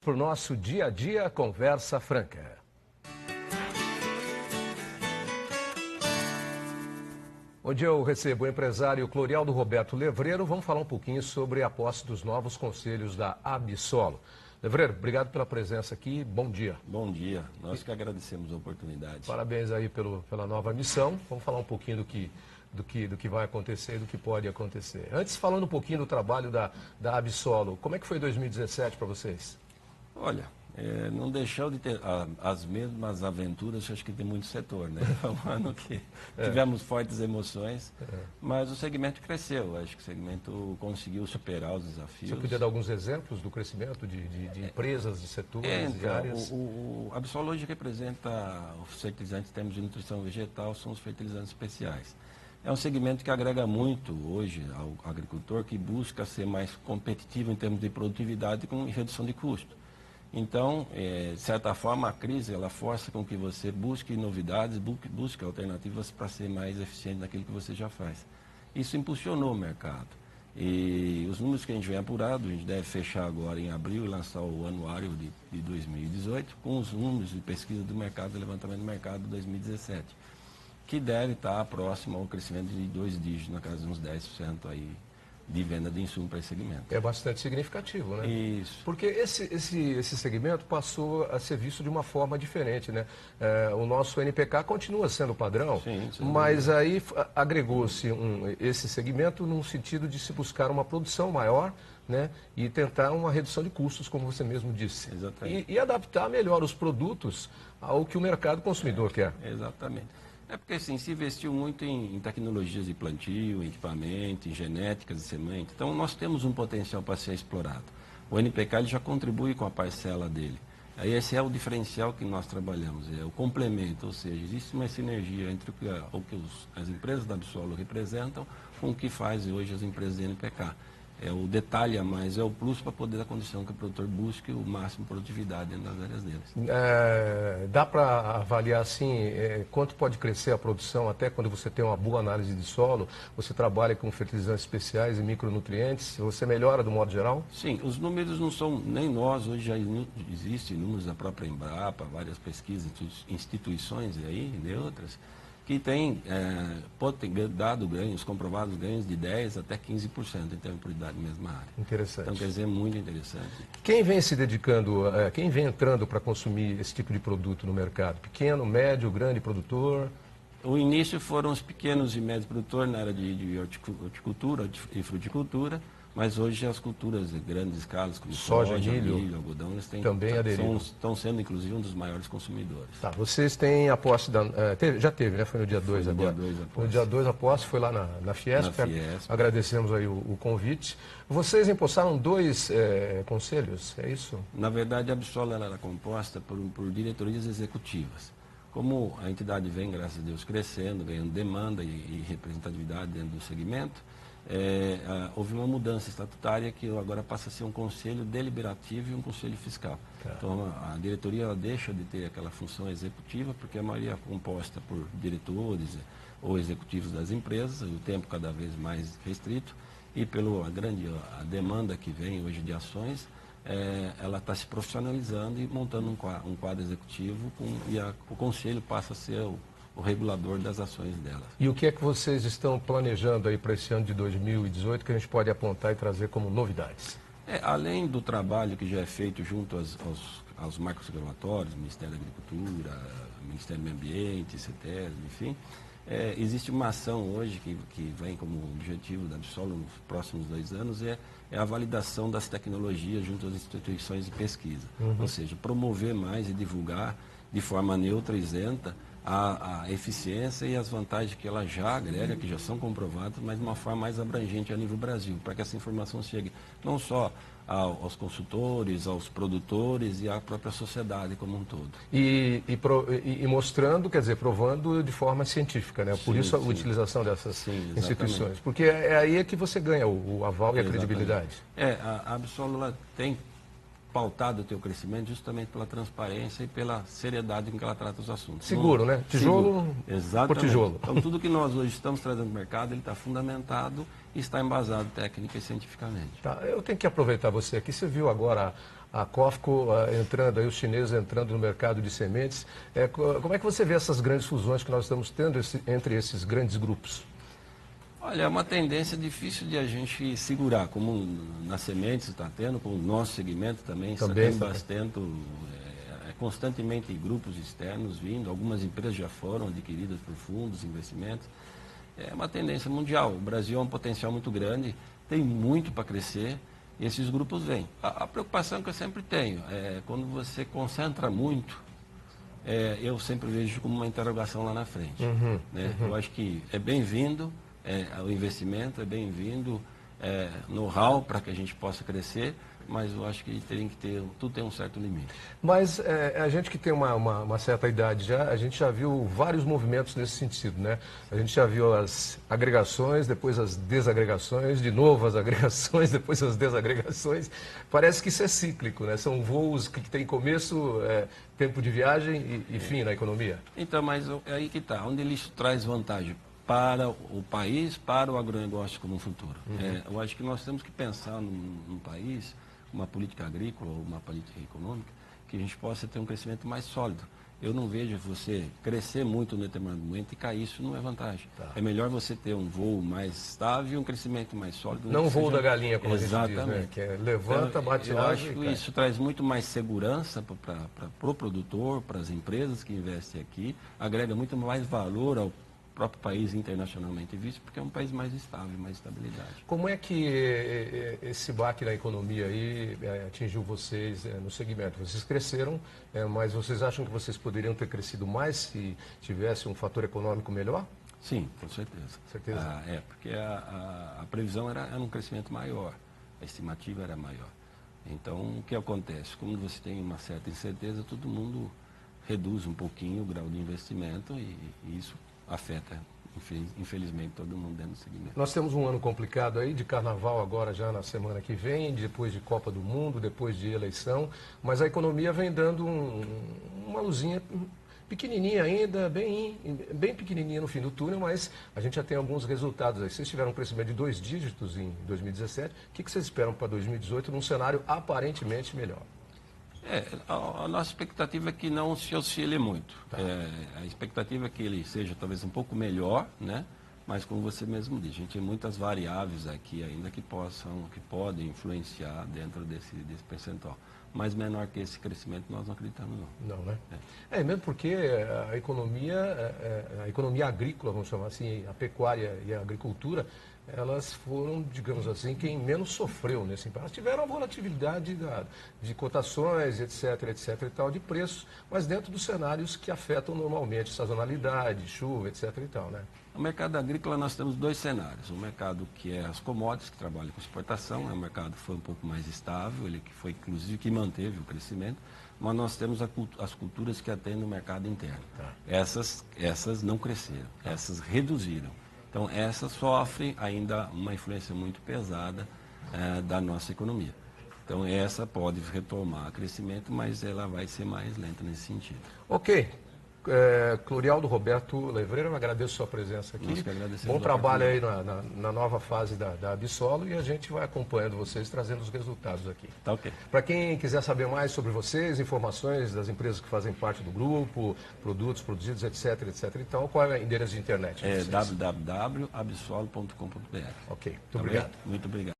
Para o nosso dia a dia Conversa Franca. Onde eu recebo o empresário Clorialdo Roberto Levreiro, vamos falar um pouquinho sobre a posse dos novos conselhos da Absolo. Levreiro, obrigado pela presença aqui, bom dia. Bom dia, nós que agradecemos a oportunidade. Parabéns aí pela nova missão, vamos falar um pouquinho do que vai acontecer e do que pode acontecer. Antes, falando um pouquinho do trabalho da Absolo, como é que foi 2017 para vocês? Olha, não deixou de ter as mesmas aventuras, acho que tem muito setor, né? Foi um ano que tivemos fortes emoções, mas o segmento cresceu, acho que o segmento conseguiu superar os desafios. Você podia dar alguns exemplos do crescimento de empresas, de setores, de áreas? O Absolo hoje representa os fertilizantes em termos de nutrição vegetal, são os fertilizantes especiais. É um segmento que agrega muito hoje ao agricultor, que busca ser mais competitivo em termos de produtividade e redução de custo. Então, de certa forma, a crise ela força com que você busque novidades, busque alternativas para ser mais eficiente naquilo que você já faz. Isso impulsionou o mercado. E os números que a gente vem apurado, a gente deve fechar agora em abril e lançar o anuário de 2018, com os números de pesquisa do mercado, de levantamento do mercado de 2017, que deve estar próximo ao crescimento de 2 dígitos, na casa de uns 10% aí, de venda de insumo para esse segmento. É bastante significativo, né? Isso. Porque esse segmento passou a ser visto de uma forma diferente, né? O nosso NPK continua sendo padrão, sim, mas aí agregou-se esse segmento num sentido de se buscar uma produção maior, né? E tentar uma redução de custos, como você mesmo disse. Exatamente. E adaptar melhor os produtos ao que o mercado consumidor quer. Exatamente. É porque assim, se investiu muito em tecnologias de plantio, em equipamento, em genéticas de semente. Então, nós temos um potencial para ser explorado. O NPK ele já contribui com a parcela dele. Aí esse é o diferencial que nós trabalhamos, é o complemento, ou seja, existe uma sinergia entre o que as empresas da Absolo representam com o que fazem hoje as empresas de NPK. É o detalhe a mais, é o plus para poder dar condição que o produtor busque o máximo de produtividade dentro das áreas deles. Dá para avaliar assim quanto pode crescer a produção até quando você tem uma boa análise de solo, você trabalha com fertilizantes especiais e micronutrientes, você melhora do modo geral? Sim, os números não são nem nós, hoje já existem números da própria Embrapa, várias pesquisas, instituições aí, de outras, que tem dado ganhos, comprovados ganhos de 10% até 15% em termos de produtividade na mesma área. Interessante. Então, quer dizer, muito interessante. Quem vem se dedicando, quem vem entrando para consumir esse tipo de produto no mercado? Pequeno, médio, grande produtor? O início foram os pequenos e médios produtores na área de horticultura e fruticultura, mas hoje as culturas de grandes escalas, como soja, milho, algodão, eles estão sendo inclusive um dos maiores consumidores. Tá, vocês têm a posse já teve, né? Foi no dia 2 agora. No dia 2 a posse, foi lá na Fiesp. Agradecemos aí o convite. Vocês empossaram 2 conselhos, é isso? Na verdade, a Absolo era composta por diretorias executivas. Como a entidade vem, graças a Deus, crescendo, ganhando demanda e representatividade dentro do segmento, houve uma mudança estatutária que agora passa a ser um conselho deliberativo e um conselho fiscal. Tá. Então, a diretoria ela deixa de ter aquela função executiva, porque a maioria é composta por diretores ou executivos das empresas, o tempo cada vez mais restrito, e pela a demanda que vem hoje de ações, ela está se profissionalizando e montando um quadro executivo e o conselho passa a ser o regulador das ações delas. E o que é que vocês estão planejando aí para esse ano de 2018 que a gente pode apontar e trazer como novidades? Além do trabalho que já é feito junto aos marcos regulatórios, Ministério da Agricultura, Ministério do Meio Ambiente, CETES, enfim, existe uma ação hoje que vem como objetivo da Absolo nos próximos 2 anos, é a validação das tecnologias junto às instituições de pesquisa. Ou seja, promover mais e divulgar de forma neutra e isenta a eficiência e as vantagens que ela já agrega, que já são comprovadas, mas de uma forma mais abrangente a nível Brasil, para que essa informação chegue não só aos consultores, aos produtores e à própria sociedade como um todo. E mostrando, quer dizer, provando de forma científica, né? Por isso a utilização dessas instituições. Porque é aí que você ganha o aval e a credibilidade. A Absolo tem pautado o teu crescimento justamente pela transparência e pela seriedade com que ela trata os assuntos. Seguro, né? Tijolo por tijolo. Então, tudo que nós hoje estamos trazendo no mercado, ele está fundamentado e está embasado técnica e cientificamente. Tá, eu tenho que aproveitar você aqui. Você viu agora a COFCO entrando, aí os chineses entrando no mercado de sementes. Como é que você vê essas grandes fusões que nós estamos tendo entre esses grandes grupos? Olha, é uma tendência difícil de a gente segurar, como nas sementes está tendo, como o nosso segmento também está tendo bastante, constantemente grupos externos vindo, algumas empresas já foram adquiridas por fundos, investimentos. É uma tendência mundial. O Brasil é um potencial muito grande, tem muito para crescer, e esses grupos vêm. A preocupação que eu sempre tenho é quando você concentra muito, eu sempre vejo como uma interrogação lá na frente. Né? Eu acho que é bem-vindo o investimento, é bem-vindo know-how para que a gente possa crescer, mas eu acho que tudo tem um certo limite. Mas a gente que tem uma certa idade já, a gente já viu vários movimentos nesse sentido, né? A gente já viu as agregações, depois as desagregações, de novo as agregações, depois as desagregações. Parece que isso é cíclico, né? São voos que têm começo, tempo de viagem e fim na economia. Então, mas é aí que está, onde isso traz vantagem para o país, para o agronegócio como futuro. Eu acho que nós temos que pensar num país, uma política agrícola ou uma política econômica, que a gente possa ter um crescimento mais sólido. Eu não vejo você crescer muito no determinado momento e cair, isso não é vantagem. Tá. É melhor você ter um voo mais estável e um crescimento mais sólido. Não voo da galinha, como a gente diz, né? Que levanta, bate lá. Eu acho que isso traz muito mais segurança para o produtor, para as empresas que investem aqui, agrega muito mais valor ao próprio país internacionalmente visto, porque é um país mais estável, mais estabilidade. Como é que esse baque na economia aí atingiu vocês no segmento? Vocês cresceram, mas vocês acham que vocês poderiam ter crescido mais se tivesse um fator econômico melhor? Sim, com certeza. Certeza? Porque a previsão era um crescimento maior, a estimativa era maior. Então, o que acontece? Como você tem uma certa incerteza, todo mundo reduz um pouquinho o grau de investimento e isso afeta, infelizmente, todo mundo dentro do segmento. Nós temos um ano complicado aí, de carnaval agora já na semana que vem, depois de Copa do Mundo, depois de eleição, mas a economia vem dando uma luzinha pequenininha ainda, bem pequenininha no fim do túnel, mas a gente já tem alguns resultados aí. Vocês tiveram um crescimento de 2 dígitos em 2017, o que vocês esperam para 2018 num cenário aparentemente melhor? A nossa expectativa é que não se oscile muito. Tá. A expectativa é que ele seja talvez um pouco melhor, né? Mas como você mesmo disse, a gente tem muitas variáveis aqui ainda que podem influenciar dentro desse percentual. Mas menor que esse crescimento nós não acreditamos não. Não, né? Mesmo porque a economia agrícola, vamos chamar assim, a pecuária e a agricultura, elas foram, digamos assim, quem menos sofreu nesse impasse. Tiveram a volatilidade de cotações, etc e tal, de preços, mas dentro dos cenários que afetam normalmente, sazonalidade, chuva, etc e tal, né? No mercado agrícola nós temos 2 cenários. O mercado que é as commodities, que trabalha com exportação, o mercado que foi um pouco mais estável, ele que foi inclusive que manteve o crescimento, mas nós temos as culturas que atendem o mercado interno. Tá. Essas não cresceram, essas reduziram. Então, essa sofre ainda uma influência muito pesada da nossa economia. Então, essa pode retomar crescimento, mas ela vai ser mais lenta nesse sentido. Ok. Clorialdo Roberto Levreira, eu agradeço a sua presença aqui. Bom trabalho aí na nova fase da Absolo e a gente vai acompanhando vocês, trazendo os resultados aqui. Tá ok. Para quem quiser saber mais sobre vocês, informações das empresas que fazem parte do grupo, produtos produzidos, etc e tal, qual é o endereço de internet? www.absolo.com.br. Ok, muito obrigado. Muito obrigado.